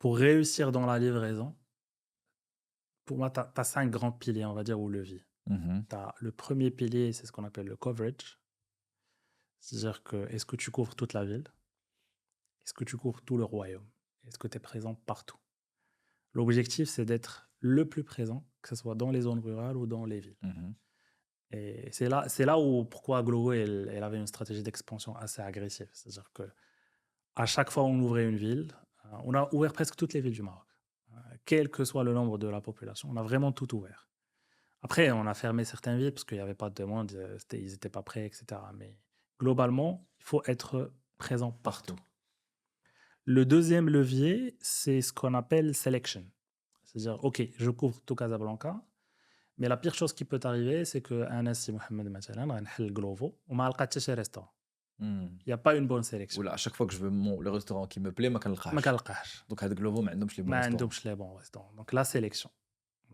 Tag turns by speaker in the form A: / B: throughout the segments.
A: pour réussir dans la livraison, pour moi, tu as 5 grands piliers, on va dire, ou leviers.
B: Mmh.
A: Tu as le premier pilier, c'est ce qu'on appelle le coverage. C'est-à-dire que, est-ce que tu couvres toute la ville? Est-ce que tu couvres tout le royaume? Est-ce que tu es présent partout? L'objectif, c'est d'être le plus présent, que ce soit dans les zones rurales ou dans les villes.
B: Mmh.
A: Et c'est là où pourquoi Glovo, elle avait une stratégie d'expansion assez agressive. C'est-à-dire que à chaque fois on ouvrait une ville, on a ouvert presque toutes les villes du Maroc, quel que soit le nombre de la population, on a vraiment tout ouvert. Après, on a fermé certaines villes parce qu'il y avait pas de demande, ils étaient pas prêts et cetera. Mais globalement, il faut être présent partout.
B: Partout.
A: Le deuxième levier, c'est ce qu'on appelle selection. C'est-à-dire, OK, je couvre tout Casablanca, mais la pire chose qui peut arriver, c'est qu'un Assi Mohamed مثلًا غنحل Glovo وما لقى حتى شي restaurant.
B: Mmh.
A: Il y a pas une bonne sélection.
B: Ou là, à chaque fois que je veux le restaurant qui me plaît, ما
A: ما
B: كنلقاهش.
A: كنلقاهش.
B: Donc هاد Glovo ما عندهمش les bons
A: ما
B: restaurants.
A: عندهمش les bons restaurants. Donc la sélection.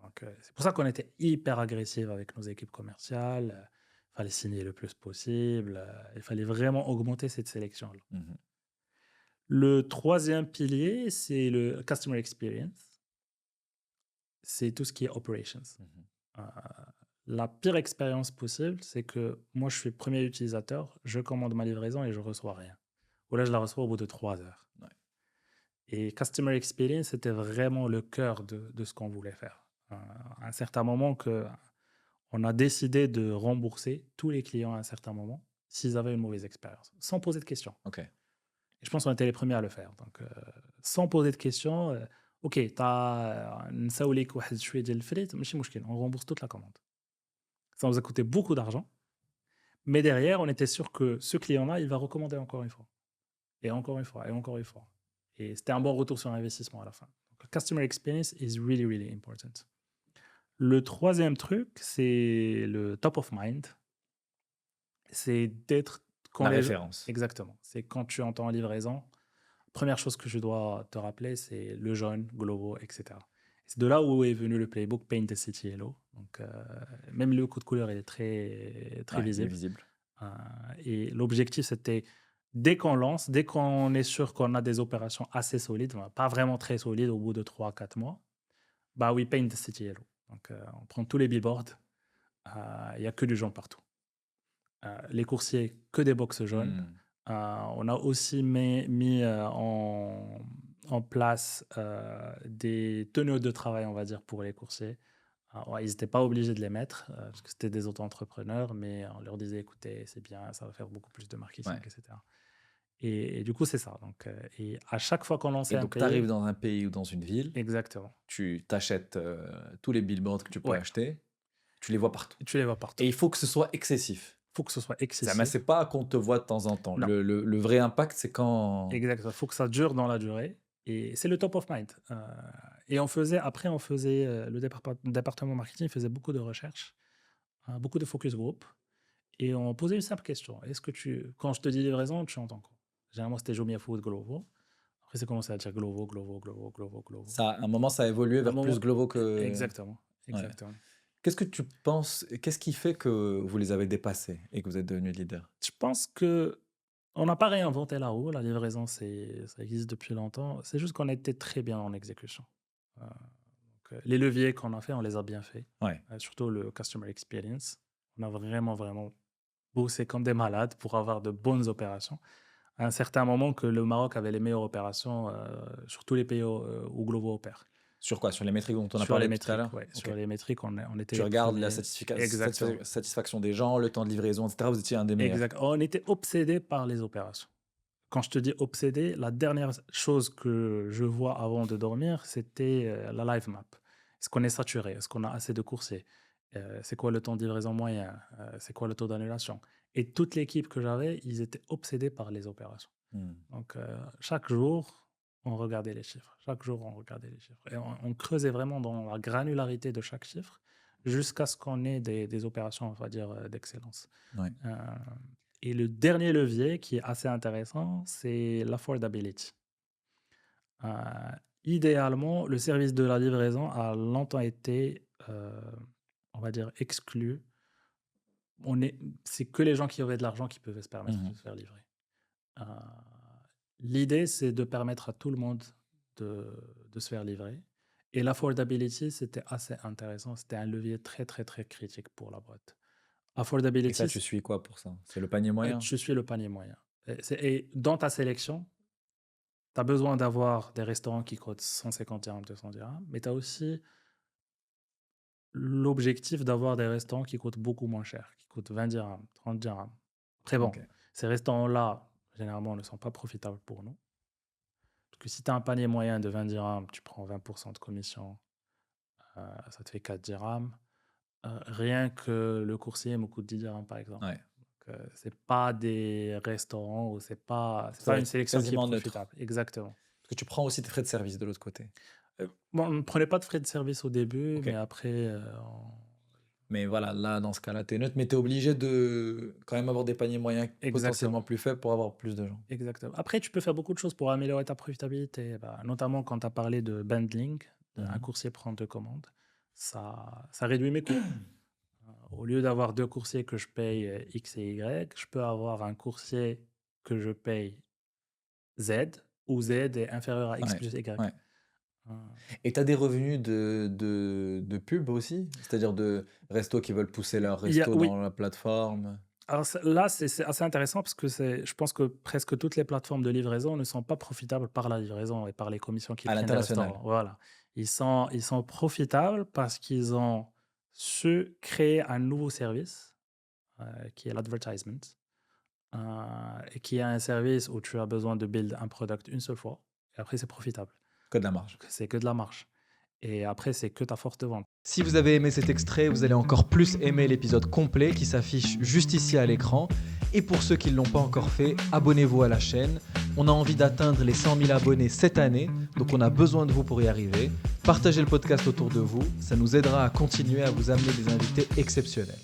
A: Donc c'est pour ça qu'on était hyper agressif avec nos équipes commerciales, fallait signer le plus possible, il fallait vraiment augmenter cette sélection-là.
B: Mmh.
A: Le troisième pilier, c'est le customer experience, c'est tout ce qui est operations.
B: Mmh.
A: Heu, la pire expérience possible, c'est que moi, je suis premier utilisateur, je commande ma livraison et je reçois rien. Ou là, je la reçois au bout de 3 heures.
B: Ouais.
A: Et customer experience, c'était vraiment le cœur de ce qu'on voulait faire. À un certain moment que on a décidé de rembourser tous les clients à un certain moment s'ils avaient une mauvaise expérience, sans poser de questions.
B: OK.
A: Et je pense qu'on était les premiers à le faire. Donc, sans poser de questions, OK, tu as نساوليك واحد شوية ديال الفريت ماشي مشكل, on rembourse toute la commande. Ça nous a coûté beaucoup d'argent, mais derrière, on était sûr que ce client-là, il va recommander encore une fois et encore une fois et encore une fois. Et c'était un bon retour sur investissement à la fin. Donc, customer experience is really, really important. Le troisième truc, c'est le top of mind. C'est d'être quand
B: La
A: les gens
B: référence.
A: exactement, c'est quand tu entends livraison, première chose que je dois te rappeler, c'est le jaune, Glovo et cetera. C'est de là où est venu le playbook Paint the City Yellow. Donc, même le code couleur, il est très très
B: Ouais, il est
A: visible,
B: visible.
A: heu et l'objectif, c'était dès qu'on lance, dès qu'on est sûr qu'on a des opérations assez solides, enfin, pas vraiment très solides au bout de 3 4 mois, bah, oui, Paint the City Yellow. Donc, on prend tous les billboards, il y a que du jaune partout. Les coursiers, que des box jaunes.
B: Mmh.
A: On a aussi mis, en place, des tenues de travail, on va dire, pour les coursiers. Ouais, ils étaient pas obligés de les mettre, parce que c'était des auto-entrepreneurs, mais on leur disait: «Écoutez, c'est bien, ça va faire beaucoup plus de marketing
B: Ouais.
A: et cetera» et du coup, c'est ça donc et à chaque fois qu'on lançait
B: Et
A: un
B: donc tu
A: pays
B: arrives dans un pays ou dans une ville,
A: exactement.
B: tu t'achètes, tous les billboards que tu peux
A: Ouais,
B: acheter, tu les vois partout.
A: et tu les vois partout.
B: Et il faut que ce soit excessif.
A: Faut que ce soit
B: Ça mais c'est
A: excessif.
B: pas qu'on te voit de temps en temps.
A: Non.
B: Le vrai impact, c'est quand
A: Exact, il faut que ça dure dans la durée et c'est le top of mind, et on faisait, le département marketing faisait beaucoup de recherches, beaucoup de focus group et on posait une simple question: «Est-ce que tu quand je te dis livraison, tu entends quoi?» Généralement, c'était Jumia Food, Glovo. Après, c'est commencé à dire Glovo, Glovo, Glovo, Glovo, Glovo.
B: ça à un moment, ça a évolué
A: À un
B: vers plus
A: moment
B: Glovo que
A: exactement,
B: ouais.
A: exactement.
B: Qu'est-ce qui fait que vous les avez dépassés et que vous êtes devenus leader?
A: Je pense que on n'a pas réinventé la roue, la livraison, ça existe depuis longtemps. C'est juste qu'on était très bien en exécution. Les leviers qu'on a fait, on les a bien faits,
B: Ouais.
A: surtout le customer experience. On a vraiment, vraiment bossé comme des malades pour avoir de bonnes opérations. À un certain moment que le Maroc avait les meilleures opérations, sur tous les pays où Glovo opère.
B: Sur quoi? Sur les métriques dont on a
A: Sur les
B: parlé tout à
A: métriques,
B: l'heure?
A: ouais,
B: OK.
A: sur les métriques, on était
B: Tu
A: les
B: regardes la
A: premiers. Exactement,
B: satisfaction des gens, le temps de livraison et cetera, vous étiez un des meilleurs?
A: exact. On était obsédés par les opérations. Quand je te dis obsédé, la dernière chose que je vois avant de dormir, c'était, la live map. Est-ce qu'on est saturé? Est-ce qu'on a assez de coursiers? C'est quoi le temps de livraison moyen? C'est quoi le taux d'annulation? Et toute l'équipe que j'avais, ils étaient obsédés par les opérations.
B: Mmh.
A: Donc, chaque jour, on regardait les chiffres. Chaque jour, on regardait les chiffres et on creusait vraiment dans la granularité de chaque chiffre jusqu'à ce qu'on ait des opérations, on va dire, d'excellence.
B: Ouais.
A: Heu et le dernier levier qui est assez intéressant, c'est l'affordability. Heu, idéalement, le service de la livraison a longtemps été, on va dire exclu. C'est que les gens qui avaient de l'argent qui pouvaient se permettre de
B: Mmh.
A: se faire livrer. Heu, l'idée, c'est de permettre à tout le monde de de se faire livrer. Et l'affordability, c'était assez intéressant. C'était un levier très, très, très critique pour la boîte.
B: Et ça,
A: Affordability,
B: tu suis quoi pour ça? C'est le panier moyen?
A: tu suis le panier moyen. Et dans ta sélection, tu as besoin d'avoir des restaurants qui coûtent 150 dirhams, 200 dirhams, mais tu as aussi l'objectif d'avoir des restaurants qui coûtent beaucoup moins cher, qui coûtent 20 dirhams, 30 dirhams. Après, bon,
B: Ok.
A: ces restaurants-là, généralement, ne sont pas profitables pour nous. Parce que si tu as un panier moyen de 20 dirhams, tu prends 20% de commission, ça te fait 4 dirhams. Rien que le coursier me coûte 10 dirhams, par exemple.
B: Ouais.
A: C'est pas des restaurants ou c'est pas
B: Ça va
A: une
B: être
A: sélection qui est
B: quasiment neutre.
A: profitable. Exactement.
B: Parce que tu prends aussi tes frais de service de l'autre côté.
A: Bon, on ne prenait pas de frais de service au début,
B: Ok.
A: mais après,
B: Mais voilà, là, dans ce cas-là, tu es neutre, mais tu es obligé de quand même avoir des paniers moyens potentiellement
A: exactement.
B: plus faibles pour avoir plus de gens.
A: Exactement. Après, tu peux faire beaucoup de choses pour améliorer ta profitabilité. Bah, notamment quand tu as parlé de bundling, un
B: Mhm.
A: coursier prend 2 commandes, ça réduit mes coûts. Au lieu d'avoir 2 coursiers que je paye X et Y, je peux avoir un coursier que je paye Z, où Z est inférieur à X
B: Ouais,
A: plus Y.
B: ouais.
A: Euh,
B: Et tu as des revenus de pub aussi? C'est-à-dire de restos qui veulent pousser leur resto
A: oui,
B: dans la plateforme?
A: alors là, c'est assez intéressant parce que je pense que presque toutes les plateformes de livraison ne sont pas profitables par la livraison et par les commissions qu'ils
B: À
A: prennent des
B: l'international?
A: restaurants. Voilà. Ils sont profitables parce qu'ils ont su créer un nouveau service qui est l'advertisement, et qui est un service où tu as besoin de build un product une seule fois et après c'est profitable.
B: Que de la marge.
A: C'est que de la marge. Et après, c'est que ta force de vente.
C: Si vous avez aimé cet extrait, vous allez encore plus aimer l'épisode complet qui s'affiche juste ici à l'écran. Et pour ceux qui ne l'ont pas encore fait, abonnez-vous à la chaîne. On a envie d'atteindre les 100 000 abonnés cette année, donc on a besoin de vous pour y arriver. Partagez le podcast autour de vous, ça nous aidera à continuer à vous amener des invités exceptionnels.